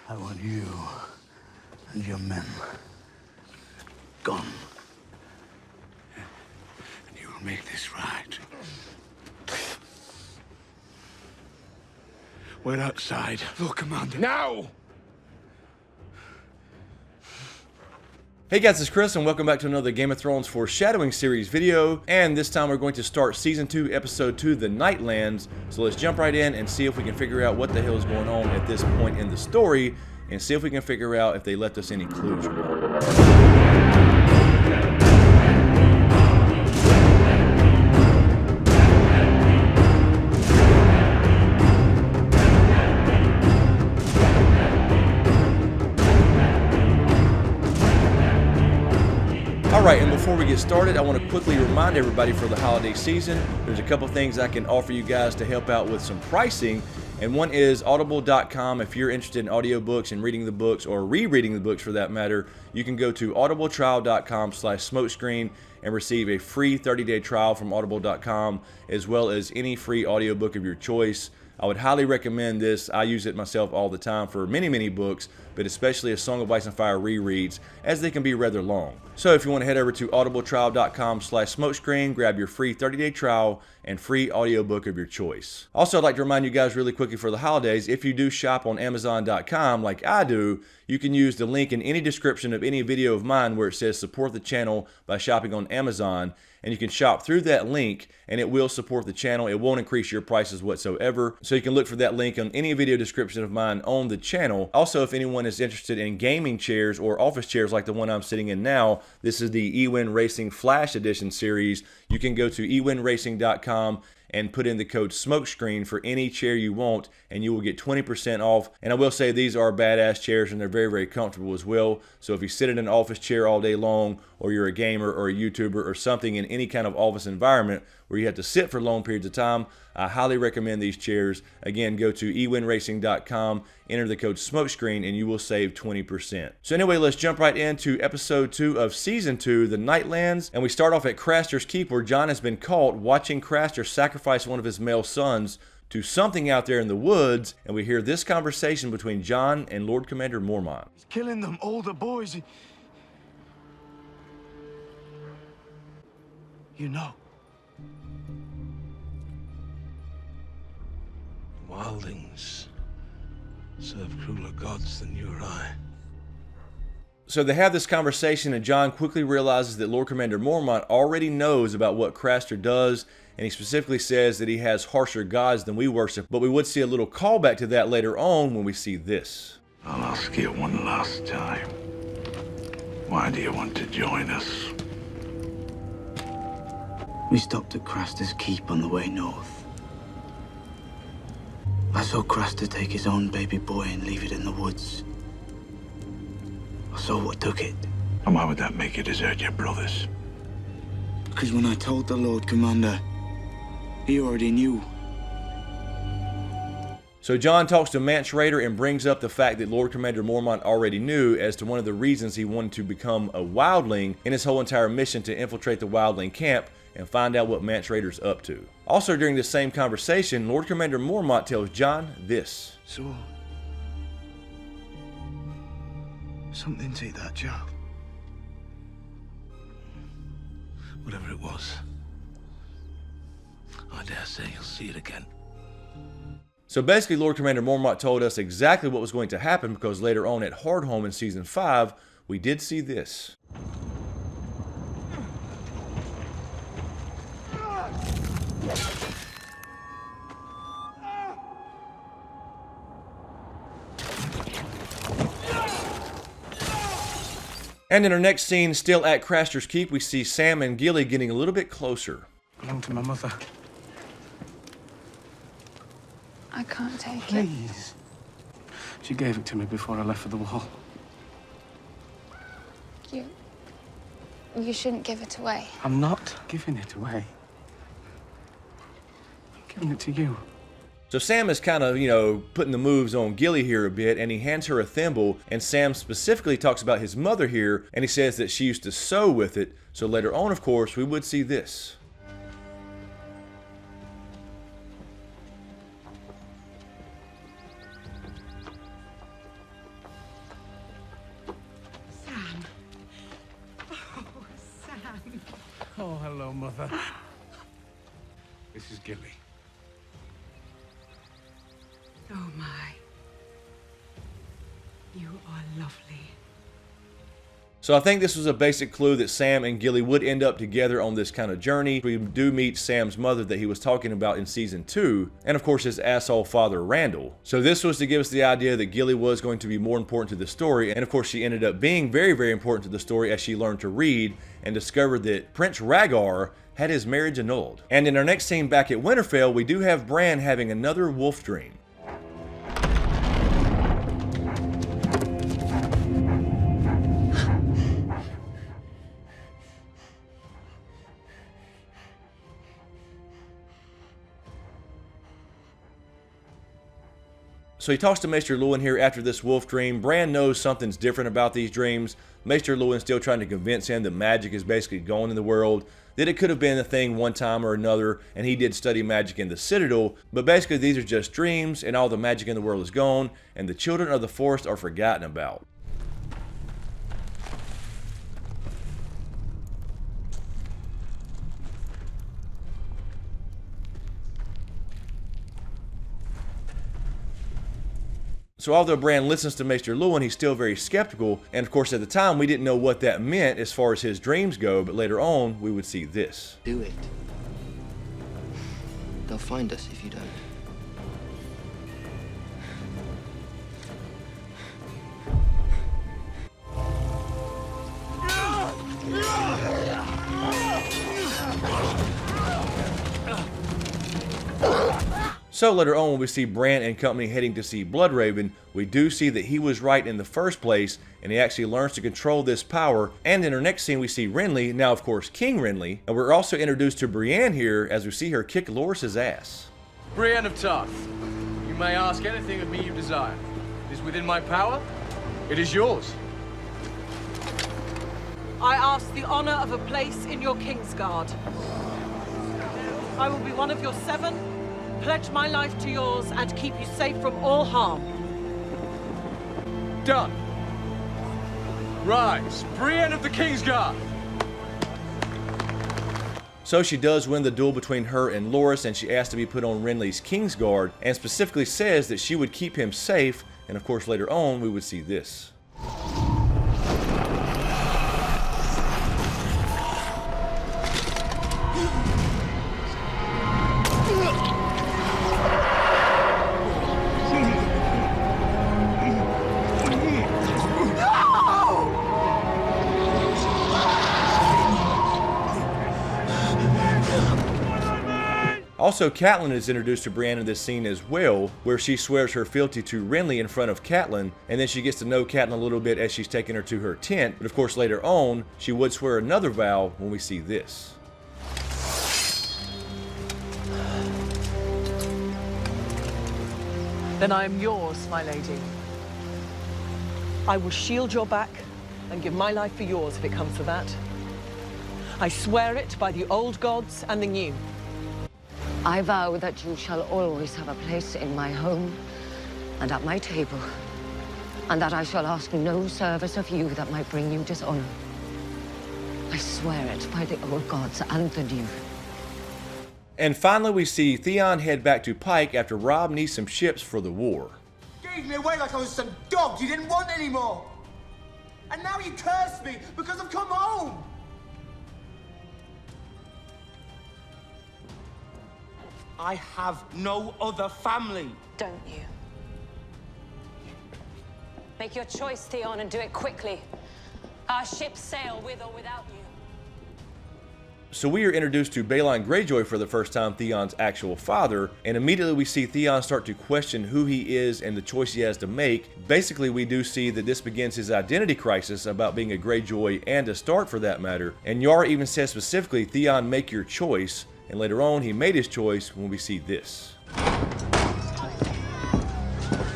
I want you and your men gone. And you will make this right. We're outside. Lord Commander. Now! Hey guys, it's Chris and welcome back to another Game of Thrones Foreshadowing series video. And this time we're going to start Season 2, Episode 2, The Nightlands. So let's jump right in and see if we can figure out what the hell is going on at this point in the story, and see if we can figure out if they left us any clues or not. Alright, and before we get started, I want to quickly remind everybody for the holiday season, there's a couple things I can offer you guys to help out with some pricing. And one is audible.com. If you're interested in audiobooks and reading the books, or rereading the books for that matter, you can go to audibletrial.com/smokescreen and receive a free 30-day trial from audible.com, as well as any free audiobook of your choice. I would highly recommend this. I use it myself all the time for many books, but especially A Song of Ice and Fire rereads, as they can be rather long. So if you want to head over to audibletrial.com/smokescreen, grab your free 30-day trial and free audiobook of your choice. Also, I'd like to remind you guys really quickly for the holidays, if you do shop on Amazon.com like I do, you can use the link in any description of any video of mine where it says support the channel by shopping on Amazon, and you can shop through that link and it will support the channel. It won't increase your prices whatsoever. So you can look for that link on any video description of mine on the channel. Also, if anyone is interested in gaming chairs or office chairs like the one I'm sitting in now, this is the eWin Racing Flash Edition series. You can go to ewinracing.com and put in the code SmokeScreen for any chair you want, and you will get 20% off. And I will say these are badass chairs, and they're very comfortable as well. So if you sit in an office chair all day long, or you're a gamer or a YouTuber or something in any kind of office environment where you have to sit for long periods of time, I highly recommend these chairs. Again, go to ewinracing.com, enter the code SMOKESCREEN, and you will save 20%. So anyway, let's jump right into Episode 2 of Season 2, The Nightlands. And we start off at Craster's Keep, where Jon has been caught watching Craster sacrifice one of his male sons to something out there in the woods, and we hear this conversation between Jon and Lord Commander Mormont. He's killing them, all the boys. You know. Wildlings serve crueler gods than you or I. So they have this conversation, and Jon quickly realizes that Lord Commander Mormont already knows about what Craster does, and he specifically says that he has harsher gods than we worship, but we would see a little callback to that later on when we see this. I'll ask you one last time. Why do you want to join us? We stopped at Craster's Keep on the way north. I saw Craster take his own baby boy and leave it in the woods. I saw what took it. And why would that make you desert your brothers? Because when I told the Lord Commander, he already knew. So Jon talks to Mance Rayder and brings up the fact that Lord Commander Mormont already knew as to one of the reasons he wanted to become a wildling in his whole entire mission to infiltrate the wildling camp and find out what Mance Rayder's up to. Also during this same conversation, Lord Commander Mormont tells Jon this. So, something to that job. Whatever it was, I dare say you'll see it again. So basically, Lord Commander Mormont told us exactly what was going to happen, because later on at Hardhome in Season 5, we did see this. And in our next scene, still at Craster's Keep, we see Sam and Gilly getting a little bit closer. Belong to my mother. I can't take it. Please. She gave it to me before I left for the wall. You shouldn't give it away. I'm not giving it away. I'm giving it to you. So Sam is kind of, putting the moves on Gilly here a bit, and he hands her a thimble, and Sam specifically talks about his mother here, and he says that she used to sew with it. So later on, of course, we would see this. Mother. This is Gilly. Oh my. You are lovely. So I think this was a basic clue that Sam and Gilly would end up together on this kind of journey. We do meet Sam's mother that he was talking about in season 2, and of course his asshole father Randall. So this was to give us the idea that Gilly was going to be more important to the story, and of course she ended up being very, very important to the story as she learned to read and discovered that Prince Rhaegar had his marriage annulled. And in our next scene back at Winterfell, we do have Bran having another wolf dream. So he talks to Maester Luwin here after this wolf dream. Bran knows something's different about these dreams. Maester Luwin's still trying to convince him that magic is basically gone in the world, that it could have been a thing one time or another, and he did study magic in the Citadel, but basically these are just dreams, and all the magic in the world is gone, and the children of the forest are forgotten about. So although Bran listens to Maester Luwin, he's still very skeptical, and of course at the time we didn't know what that meant as far as his dreams go, but later on we would see this. Do it. They'll find us if you don't. So later on when we see Bran and company heading to see Bloodraven, we do see that he was right in the first place, and he actually learns to control this power. And in our next scene we see Renly, now of course King Renly, and we're also introduced to Brienne here as we see her kick Loras's ass. Brienne of Tarth, you may ask anything of me you desire. It is within my power, it is yours. I ask the honor of a place in your Kingsguard. I will be one of your 7, pledge my life to yours, and keep you safe from all harm. Done. Rise, Brienne of the Kingsguard. So she does win the duel between her and Loras, and she asks to be put on Renly's Kingsguard, and specifically says that she would keep him safe, and of course later on we would see this. Also, Catelyn is introduced to Brienne in this scene as well, where she swears her fealty to Renly in front of Catelyn, and then she gets to know Catelyn a little bit as she's taking her to her tent, but of course later on, she would swear another vow when we see this. Then I am yours, my lady. I will shield your back and give my life for yours if it comes to that. I swear it by the old gods and the new. I vow that you shall always have a place in my home and at my table, and that I shall ask no service of you that might bring you dishonor. I swear it by the old gods and the new. And finally we see Theon head back to Pike after Robb needs some ships for the war. Gave me away like I was some dog you didn't want anymore. And now you curse me because I've come home. I have no other family. Don't you? Make your choice, Theon, and do it quickly. Our ships sail with or without you. So we are introduced to Balon Greyjoy for the first time, Theon's actual father, and immediately we see Theon start to question who he is and the choice he has to make. Basically, we do see that this begins his identity crisis about being a Greyjoy and a Stark for that matter, and Yara even says specifically, Theon, make your choice, and later on he made his choice when we see this.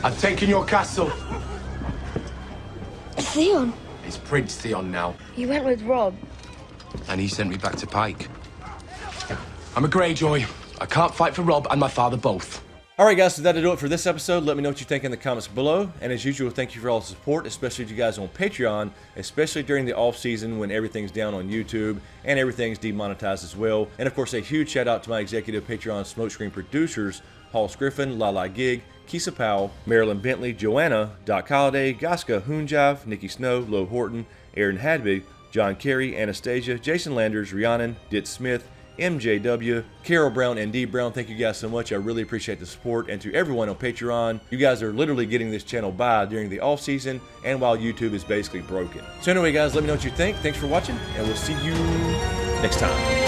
I've taken your castle. Theon, It's Prince Theon now, you went with Robb. and he sent me back to Pike. I'm a Greyjoy. I can't fight for Robb and my father both. Alright guys, so that'll do it for this episode. Let me know what you think in the comments below. And as usual, thank you for all the support, especially to you guys on Patreon, especially during the off season when everything's down on YouTube and everything's demonetized as well. And of course, a huge shout out to my executive Patreon SmokeScreen producers, Griffin, Lala, Kissa, Powell, Marylin, Bentley, JoAnna, Doc Holliday, Goska, HoonJive, Nicki Snow, Horton, Erin, Habig, John, Carey, Anastasia, Jason Landers, Rhiaanon, DTizSmith, MJW, Carole Brown, and D Brown. Thank you guys so much. I really appreciate the support. And to everyone on Patreon, you guys are literally getting this channel by during the off season and while YouTube is basically broken. So anyway guys, let me know what you think. Thanks for watching, and we'll see you next time.